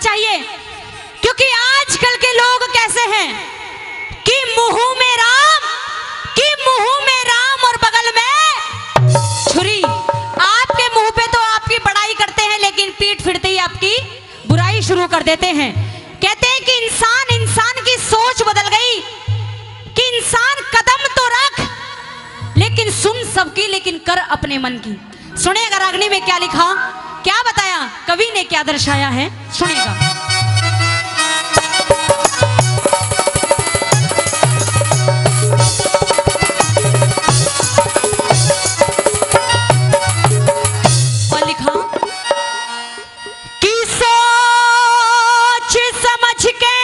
चाहिए, क्योंकि आजकल के लोग कैसे हैं कि मुंह में राम, और बगल में छुरी। आपके मुंह पे तो आपकी बड़ाई करते हैं, लेकिन पीठ फिरते ही आपकी बुराई शुरू कर देते हैं। कहते हैं कि इंसान की सोच बदल गई, कि इंसान कदम तो रख लेकिन सुन सबकी, लेकिन कर अपने मन की। सुनिएगा रागनी में क्या लिखा, क्या बताया कवि ने, क्या दर्शाया है, सुनिएगा। और लिखा कि सोच समझ के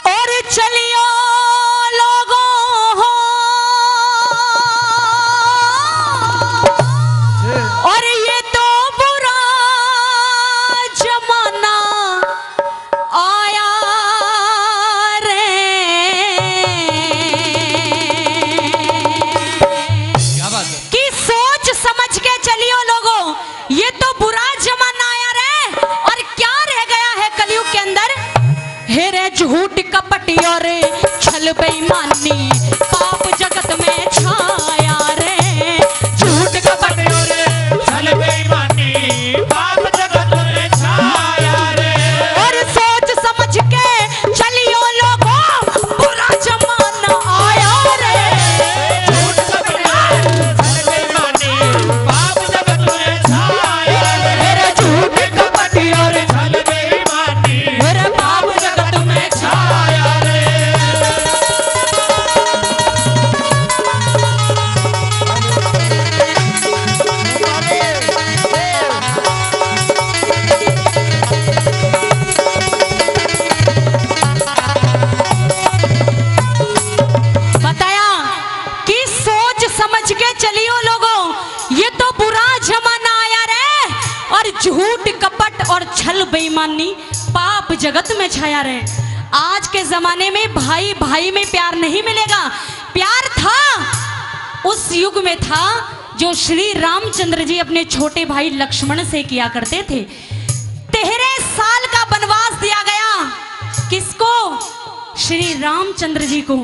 और चलियो और ये तो बुरा जमाना आया रे। क्या बात है? कि सोच समझ के चलियो लोगों, ये तो बुरा जमाना आया रे। और क्या रह गया है कलयुग के अंदर, हे रे झूठ कपट और छल बेईमानी पाप जगत में छाया रे। झूठ कपट चल बेईमानी पाप जगत में छाया रे। और सोच समझ के चलियो लोगों, बुरा जमाना आया रे। झूठ कपट चल बेईमानी पाप जगत में छाया रे। मेरे झूठ कपट और चल बेईमानी मेरे पाप जगत में छाया रे। बताया कि सोच समझ के चलियो लोगों, ये तो बुरा जमाना आया रे। और झूठ कपट और छल बेईमानी पाप जगत में छाया रे। आज के जमाने में भाई भाई में प्यार नहीं मिलेगा। प्यार था उस युग में था जो श्री रामचंद्र जी अपने छोटे भाई लक्ष्मण से किया करते थे। 13 साल का वनवास दिया गया, किसको, श्री रामचंद्र जी को।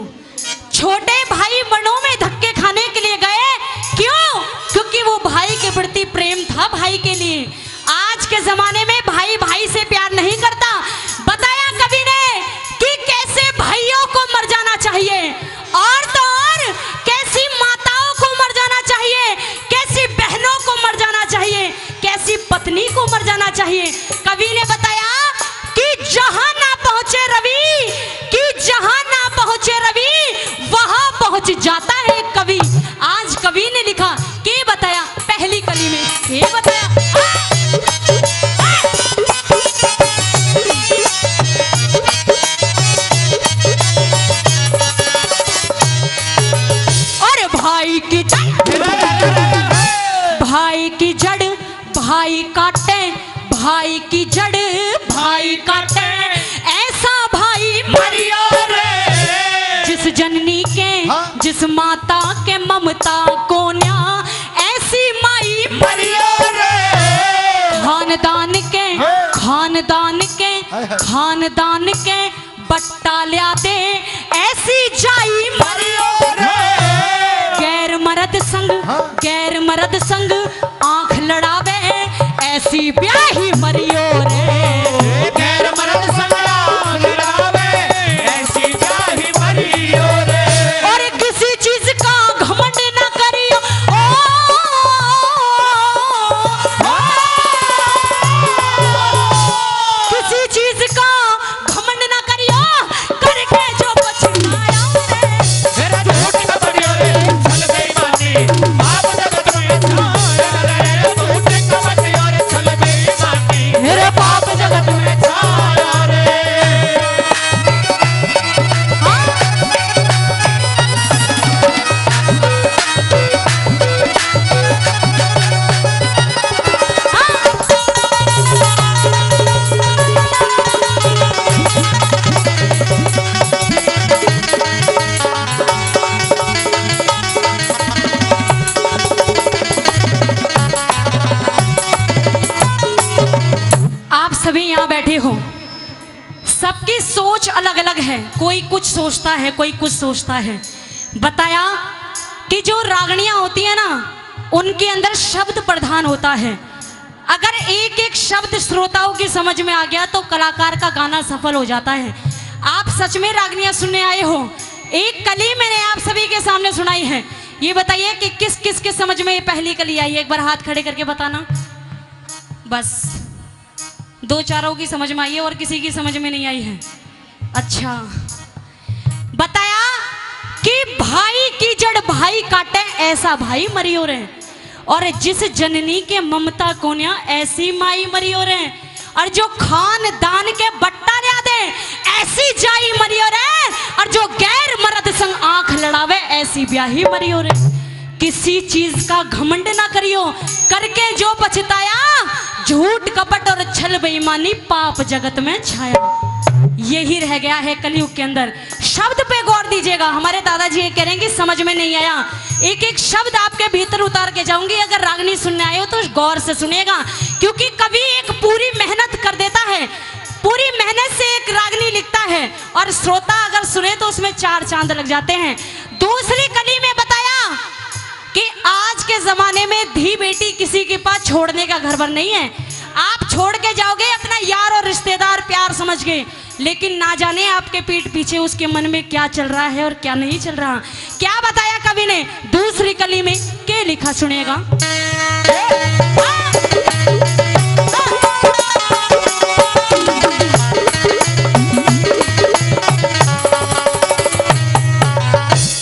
छोटे भाई वनों में धक्के खाने के लिए गए, क्यों, क्योंकि वो भाई के प्रति प्रेम था भाई के लिए। आज के जमाने में भाई भाई से प्यार नहीं करता। बताया कवि ने कि कैसे भाइयों को मर जाना चाहिए, और तो और कैसी माताओं को मर जाना चाहिए, कैसी बहनों को मर जाना चाहिए, कैसी पत्नी को मर जाना चाहिए। कवि ने बताया कि जहां ना पहुंचे रवि, कि जहां ना पहुंचे रवि वहां पहुंच जाता है कवि। आज कवि ने लिखा कि बताया पहली कली में, ये बताया और भाई की जड़, भाई की जड़ भाई काटे, भाई की जड़ भाई काटे, ऐसा भाई मरियो रे। जिस जननी के, जिस माता के ममता को न्या, ऐसी माई मरियो रे। खानदान के, खानदान के बट्टा लिया दे, ऐसी जाई मरियो रे। गैर मर्द संग आंख लड़ावे, ऐसी ब्याही मरियो रे। गैर मर्द संग आंख लड़ावे, ऐसी ब्याही मरियो रे। और किसी चीज का घमंड न करियो, किसी चीज का घमंड न करियो, करके जो पछताया रे। मेरा झूठ कपट और छल बेईमानी पाप जगत में छाया रे। झूठ कपट और छल बेईमानी सभी यहाँ बैठे हो, सबकी सोच अलग अलग है, कोई कुछ सोचता है, कोई कुछ सोचता है। बताया कि जो रागणियाँ होती है ना, उनके अंदर शब्द प्रधान होता है। अगर एक एक शब्द श्रोताओं की समझ में आ गया तो कलाकार का गाना सफल हो जाता है। आप सच में रागणियाँ सुनने आए हो? एक कली मैंने आप सभी के सामने सुनाई है। ये बताइए कि किस किस के समझ में ये पहली कली आई है? एक बार हाथ खड़े करके बताना। बस दो चारों की समझ में आई है और किसी की समझ में नहीं आई है। अच्छा, बताया कि भाई की जड़ भाई काटे, ऐसा भाई मरी हो रहे, और जिस जननी के ममता कोन्या ऐसी माई मरी हो रहे, और जो खानदान के बट्टा लिया दे ऐसी जाई मरी हो रहे, और जो गैर मर्द संग आंख लड़ावे ऐसी ब्याही मरी हो रहे। किसी चीज का घमंड ना करियो, करके जो पछताया, झूठ कपट और छल बेईमानी पाप जगत में छाया। यही रह गया है कलयुग के अंदर। शब्द पे गौर दीजिएगा। हमारे दादाजी ये कह रहे हैं कि समझ में नहीं आया, एक एक शब्द आपके भीतर उतार के जाऊंगी। अगर रागनी सुनने आए हो तो गौर से सुनिएगा, क्योंकि कभी एक पूरी मेहनत कर देता है, पूरी मेहनत से एक रागनी लिखता है, और श्रोता अगर सुने तो उसमें 4 चांद लग जाते हैं। दूसरी कली में बताया कि आज के जमाने में धी बेटी किसी के पास छोड़ने का घर भर नहीं है। आप छोड़ के जाओगे अपना यार और रिश्तेदार प्यार समझ के, लेकिन ना जाने आपके पीठ पीछे उसके मन में क्या चल रहा है और क्या नहीं चल रहा। क्या बताया कवि ने दूसरी कली में? क्या लिखा सुनिएगा।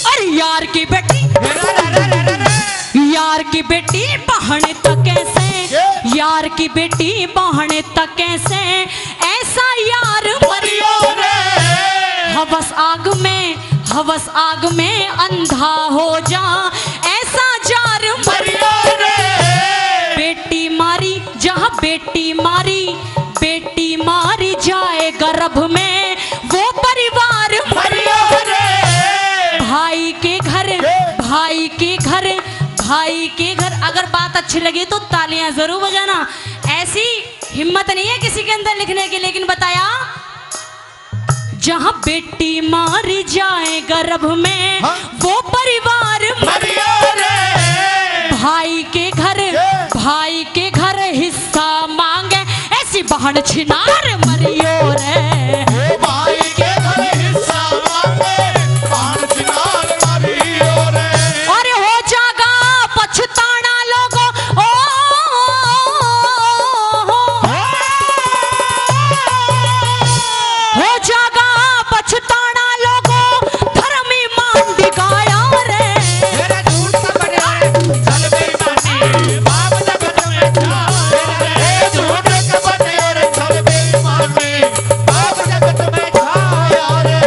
अरे यार की बेटी, यार की बेटी बहन तक कैसे, यार की बेटी बहन तक कैसे, ऐसा यार मरियो रे। हवस आग में अंधा हो जा, ऐसा जार मरियो रे। बेटी मारी जहाँ बेटी मारी जाए गर्भ में, वो परिवार मरियो रे। भाई के घर अगर बात अच्छी लगी तो तालियां जरूर बजाना। ऐसी हिम्मत नहीं है किसी के अंदर लिखने की, लेकिन बताया जहां बेटी मारी जाए गर्भ में, हाँ? वो परिवार मरियो रे। भाई के घर हिस्सा मांगे, ऐसी बहन छिनार मरियो रे। भाई के घर हिस्सा मांगे, बहन छिनार मरियो रे। और हो जागा पछताना लोगों, हो जागा पछताना लोगों, धर्मी मान दिखाया रे। मेरा झूठ कपट और छल बेईमानी पाप जगत में छाया। झूठ कपट और छल बेईमानी पाप जगत में छाया रे।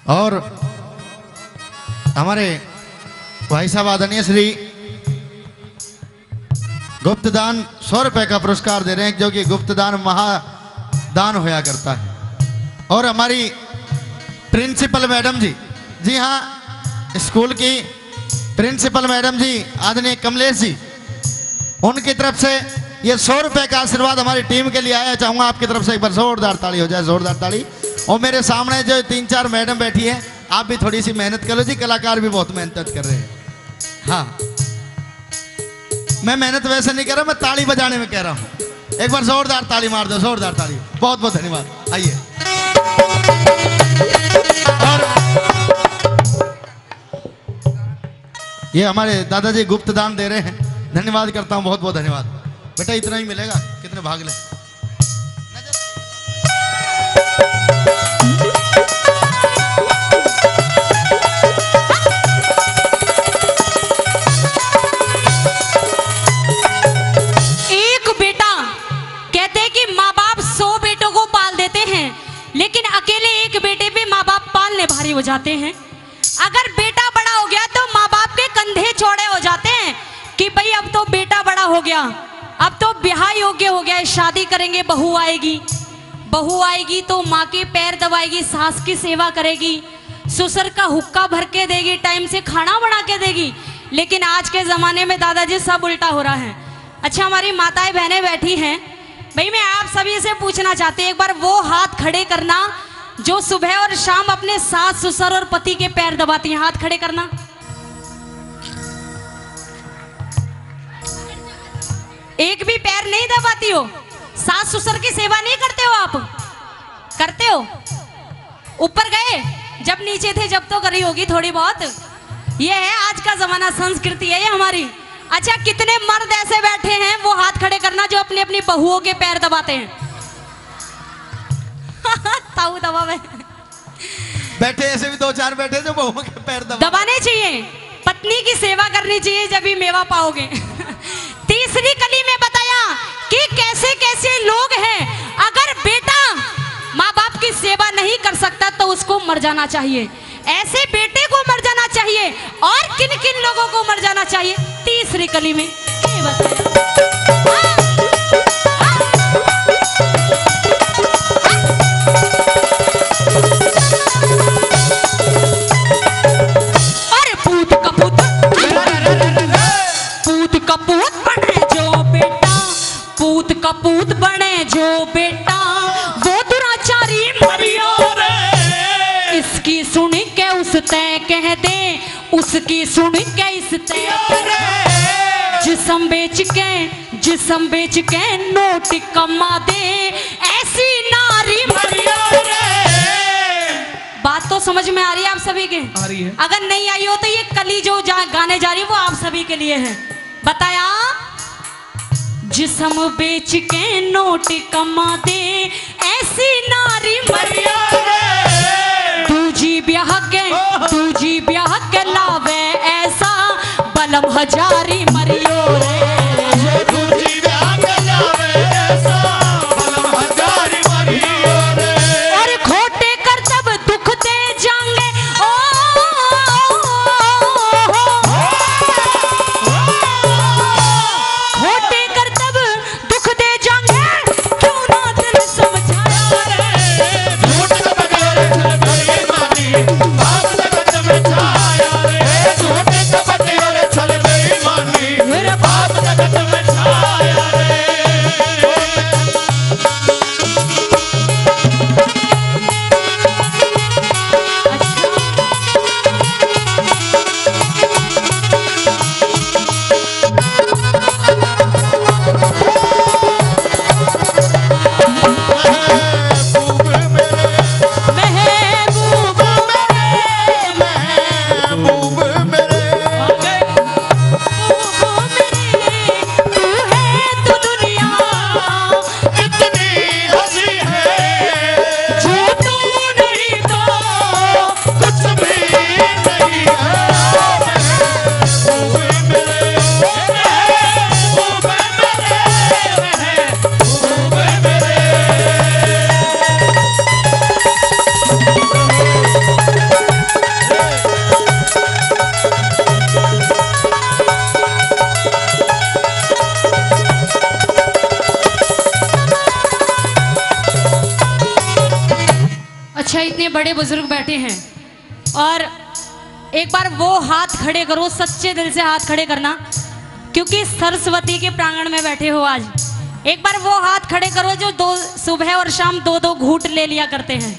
और हमारे भाई साहब आदरणीय श्री गुप्तदान 100 रुपए का पुरस्कार दे रहे हैं, जो कि गुप्तदान महादान होया करता है। और हमारी प्रिंसिपल मैडम जी हाँ, स्कूल की प्रिंसिपल मैडम जी आदरणीय कमलेश जी, उनकी तरफ से ये 100 रुपए का आशीर्वाद हमारी टीम के लिए आया। चाहूंगा आपकी तरफ से एक बार जोरदार ताली हो जाए, जोरदार ताली। और मेरे सामने जो 3-4 मैडम बैठी है, आप भी थोड़ी सी मेहनत करो जी, कलाकार भी बहुत मेहनत कर रहे हैं। हाँ, मैं मेहनत वैसे नहीं कर रहा, मैं ताली बजाने में कह रहा हूँ। एक बार जोरदार ताली मार दो, जोरदार ताली। बहुत बहुत धन्यवाद। आइए। और ये हमारे दादाजी गुप्तदान दे रहे हैं, धन्यवाद करता हूँ, बहुत बहुत धन्यवाद। बेटा इतना ही मिलेगा, कितने भाग ले। अगर बेटा बड़ा हो गया तो माँ बाप के कंधे चौड़े हो जाते हैं कि भाई अब तो बेटा बड़ा हो गया, अब तो ब्याह योग्य हो गया है, शादी करेंगे, बहू आएगी तो माँ के पैर दबाएगी, सास की सेवा करेगी, ससुर का हुक्का भर के देगी, टाइम से खाना बना के देगी। लेकिन आज के ज़माने में दादाजी सब उल्टा हो रहा है। अच्छा, हमारी माताएं बहनें बैठी हैं, भाई मैं आप सभी से पूछना चाहती हूँ, एक बार वो हाथ खड़े करना जो सुबह और शाम अपने सास ससुर और पति के पैर दबाती हैं। हाथ खड़े करना। एक भी पैर नहीं दबाती हो? सास ससुर की सेवा नहीं करते हो? आप करते हो? ऊपर गए जब नीचे थे जब तो करी होगी थोड़ी बहुत। ये है आज का जमाना, संस्कृति है ये हमारी। अच्छा, कितने मर्द ऐसे बैठे हैं, वो हाथ खड़े करना जो अपनी अपनी बहुओं के पैर दबाते हैं। ताऊ दबावे। बैठे ऐसे भी 2-4 बैठे जो बहुओं के पैर दबाने चाहिए, पत्नी की सेवा करनी चाहिए, जब भी मेवा पाओगे। तीसरी कली में बताया कि कैसे कैसे लोग हैं, अगर बेटा माँ बाप की सेवा नहीं कर सकता तो उसको मर जाना चाहिए। ऐसे बेटे को मर जाना चाहिए। और किन किन लोगों को मर जाना चाहिए? तीसरी कली में ये बताया। अरे पूत कपूत बने जो बेटा, पूत कपूत बने जो बेटा, वो दुराचारी मरियो रे। इसकी सुन के उस तय कह दे, उसकी सुन के इस तय जिसम बेच के नोट कमा दे, ऐसी नारी मरियो रे। बात तो समझ में आ रही है आप सभी के? आ रही है। अगर नहीं आई हो तो ये कली जो गाने जा रही है वो आप सभी के लिए है। बताया, जिसम बेच के नोट कमा दे, ऐसी नारी मरियो रे। दूजी ब्याह के लावे ऐसा, बलम हजारी मरियो रे। दूजी ब्याह के लावे ऐसा, बलम हजारी मरियो रे। और खोटे कर तब दुख दे जाएंगे, खोटे कर तब दुख दे जाएंगे, क्यों ना दिल समझाया रे। झूठ का बगैर छल बेईमानी, बाप जगत में छाया रे। झूठ का बगैर छल बेईमानी, मेरे बाप जगत में छाया रे। अच्छा, इतने बड़े बुजुर्ग बैठे हैं और एक बार वो हाथ खड़े करो, सच्चे दिल से हाथ खड़े करना, क्योंकि सरस्वती के प्रांगण में बैठे हो आज। एक बार वो हाथ खड़े करो जो सुबह और शाम 2-2 घूंट ले लिया करते हैं।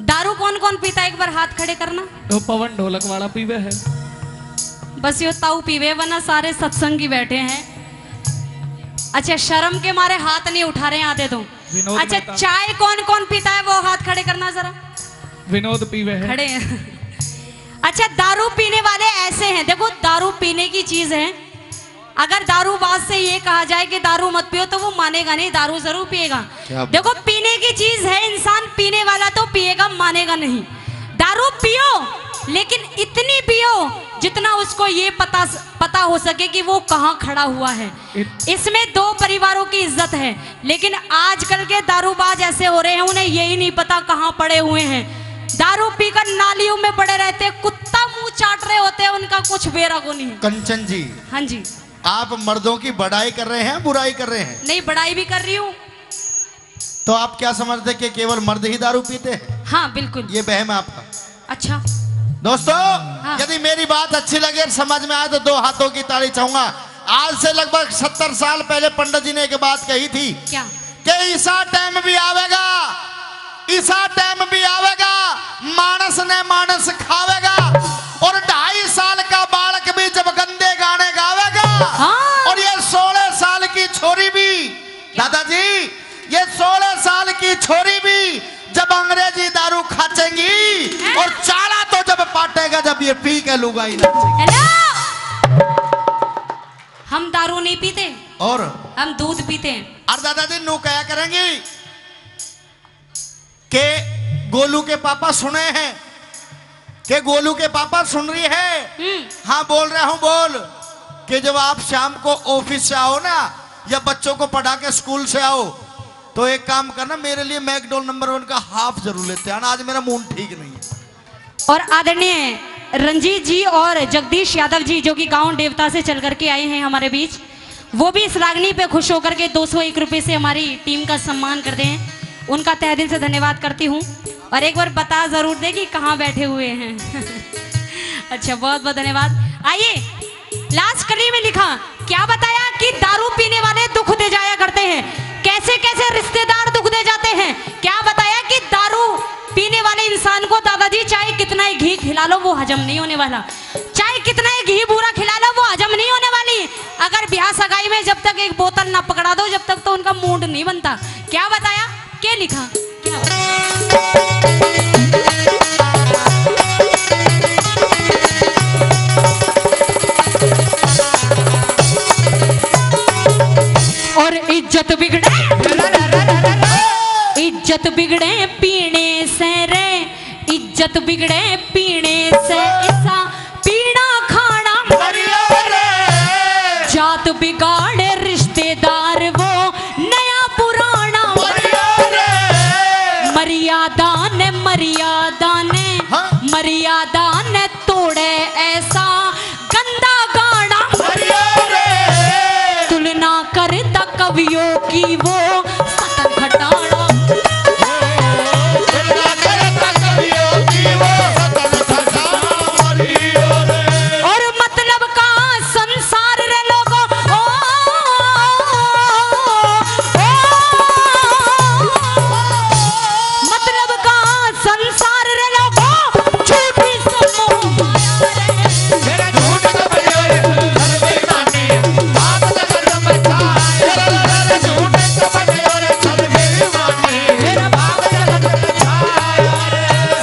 दारू कौन कौन पीता है? एक बार हाथ खड़े करना। तो पवन ढोलक वाला पीवे है। बस यो ताऊ पीवे, वरना सारे सत्संगी बैठे हैं। अच्छा, शर्म के मारे हाथ नहीं उठा रहे हैं, आते तो। विनोद अच्छा, मेहता। चाय कौन कौन पीता है? वो हाथ खड़े करना जरा। विनोद पीवे है। खड़े हैं। अच्छा, दारू पीने वाले ऐसे हैं, देखो दारू पीने की चीज है। अगर दारूबाज से ये कहा जाए कि दारू मत पियो तो वो मानेगा नहीं, दारू जरूर पिएगा। देखो, पीने की चीज है, इंसान पीने वाला तो पिएगा, मानेगा नहीं। दारू पियो, लेकिन इतनी पियो जितना उसको ये पता हो सके कि वो कहाँ खड़ा हुआ है। इसमें 2 परिवारों की इज्जत है। लेकिन आजकल के दारूबाज ऐसे हो रहे हैं, उन्हें यही नहीं पता कहाँ पड़े हुए हैं। दारू पीकर नालियों में पड़े रहते हैं, कुत्ता मुंह चाट रहे होते हैं, उनका कुछ बेरा को नहीं है। कंचन जी, हाँ जी। आप मर्दों की बढ़ाई कर रहे हैं, बुराई कर रहे हैं? नहीं, बड़ाई भी कर रही हूँ। तो आप क्या समझते कि केवल मर्द ही दारू पीते हैं? हाँ बिल्कुल। ये वहम है आपका। अच्छा दोस्तों, हाँ। यदि मेरी बात अच्छी लगे और समझ में आए तो 2 हाथों की ताली चाहूंगा। आज से लगभग 70 साल पहले पंडित जी ने एक बात कही थी क्या? कि ईसा टाइम भी आवेगा, ईसा टाइम भी आवेगा, मानस ने मानस खावेगा, और 2.5 साल का बालक भी जब गंदे गाने गावेगा, हाँ। और ये 16 साल की छोरी भी, दादाजी, ये 16 साल की छोरी भी जब अंग्रेजी दारू खाचेंगी, और चाला तो जब पाटेगा जब ये पी के लुगाई नाचेगी। हेलो, हम दारू नहीं पीते, और हम दूध पीते हैं। और दादाजी नू क्या करेंगी कि गोलू के पापा सुने हैं, कि गोलू के पापा सुन रही है? हाँ बोल रहा हूं, बोल, कि जब आप शाम को ऑफिस से आओ ना, या बच्चों को पढ़ा के स्कूल से आओ, तो एक काम करना, मेरे लिए मैकडोल नंबर 1 का हाफ जरूर लेते हैं, आज मेरा मूड ठीक नहीं है। और आदरणीय रंजीत जी और जगदीश यादव जी, जो कि गांव देवता से चल करके आए हैं हमारे बीच, वो भी इस रागनी पे खुश होकर के 201 रुपए से हमारी टीम का सम्मान करते हैं। उनका तहे दिल से धन्यवाद करती हूँ। और एक बार बता जरूर दे कि कहाँ बैठे हुए हैं। अच्छा, बहुत बहुत धन्यवाद। आइए, लास्ट कली में लिखा, क्या बताया कि दारू पीने वाले दुख दे जाया करते हैं, कैसे कैसे रिश्तेदार दुख दे जाते हैं। क्या बताया कि दारू पीने वाले इंसान को दादाजी चाहे कितना ही घी खिला लो वो हजम नहीं होने वाला, चाहे कितना ही घी बूरा खिला लो वो हजम नहीं होने वाली। अगर ब्याह सगाई में जब तक एक बोतल ना पकड़ा दो जब तक तो उनका मूड नहीं बनता। क्या बताया, क्या लिखा, क्या और इज्जत बिगड़े, इज्जत बिगड़े पीने से रे, इज्जत बिगड़े पीने से, ऐसा पीना खाना जात बिगाड़े रिश्तेदार वो नया पुराना, मर्यादा ने मर्यादा ने तोड़े ऐसा गंदा गाना, तुलना करता कवियों की वो सतन खटाड़ा, और मतलब का संसार रे लोगों, मतलब का संसार रे लोगों, झूठी समूह माया रे।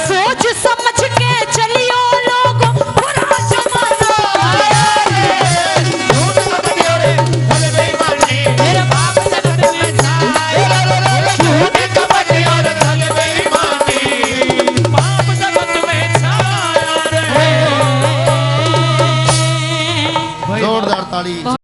सोच समझ के चलियो लोगों, बुरा जमाना आया रे। मेरे बाप जगत में जोरदार ताली।